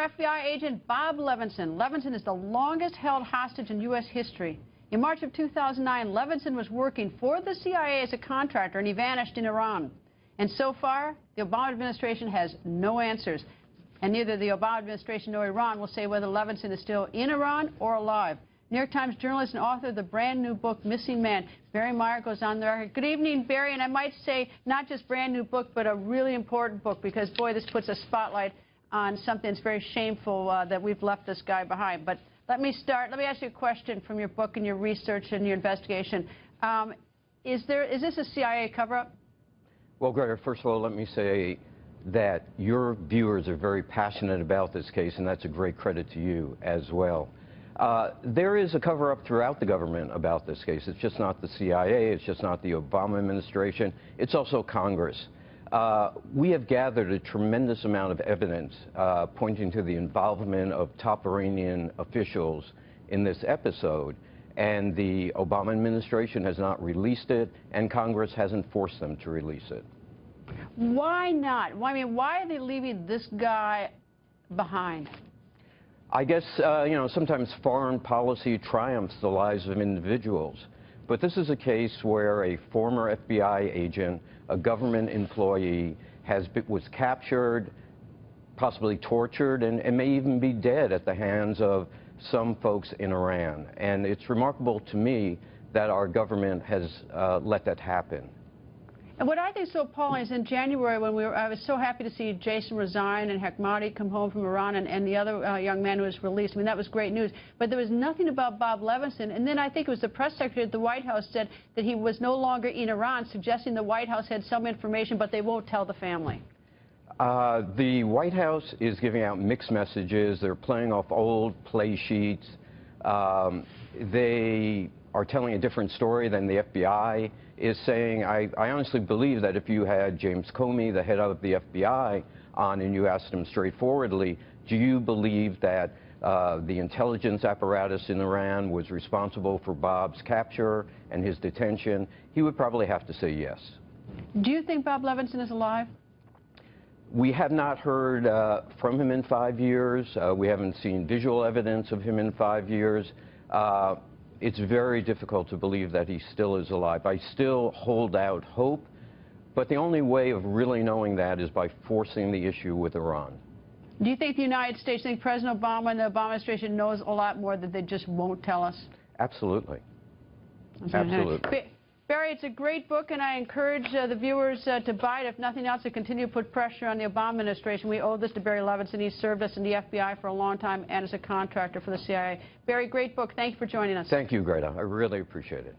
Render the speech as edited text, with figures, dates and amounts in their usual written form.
FBI agent Bob Levinson. Levinson is the longest held hostage in U.S. history. In March of 2009, Levinson was working for the CIA as a contractor, and he vanished in Iran. And so far, the Obama administration has no answers. And neither the Obama administration nor Iran will say whether Levinson is still in Iran or alive. New York Times journalist and author of the brand new book, Missing Man, Barry Meier, goes on the record. Good evening, Barry. And I might say not just brand new book, but a really important book, because, boy, this puts a spotlight on something that's very shameful that we've left this guy behind. But let me start. Let me ask you a question from your book and your research and your investigation. Is this a CIA cover-up? Well, Greta, first of all, let me say that your viewers are very passionate about this case, and that's a great credit to you as well. There is a cover-up throughout the government about this case. It's just not the CIA. It's just not the Obama administration. It's also Congress. We have gathered a tremendous amount of evidence pointing to the involvement of top Iranian officials in this episode, and the Obama administration has not released it, and Congress hasn't forced them to release it. Why not? I mean, why are they leaving this guy behind? I guess, sometimes foreign policy triumphs the lives of individuals. But this is a case where a former FBI agent, a government employee, was captured, possibly tortured, and may even be dead at the hands of some folks in Iran. And it's remarkable to me that our government has let that happen. And what I think is so appalling is in January, when I was so happy to see Jason resign and Hekmati come home from Iran, and the other young man who was released. I mean, that was great news. But there was nothing about Bob Levinson. And then I think it was the press secretary at the White House said that he was no longer in Iran, suggesting the White House had some information, but they won't tell the family. The White House is giving out mixed messages. They're playing off old play sheets. They are telling a different story than the FBI is saying. I honestly believe that if you had James Comey, the head of the FBI, on and you asked him straightforwardly, do you believe that the intelligence apparatus in Iran was responsible for Bob's capture and his detention, he would probably have to say yes. Do you think Bob Levinson is alive? We have not heard from him in 5 years. We haven't seen visual evidence of him in 5 years. It's very difficult to believe that he still is alive. I still hold out hope, but the only way of really knowing that is by forcing the issue with Iran. Do you think the United States, think President Obama and the Obama administration knows a lot more that they just won't tell us? Absolutely. Absolutely. Barry, it's a great book, and I encourage the viewers to buy it. If nothing else, to continue to put pressure on the Obama administration. We owe this to Barry Levinson. He served us in the FBI for a long time and as a contractor for the CIA. Barry, great book. Thank you for joining us. Thank you, Greta. I really appreciate it.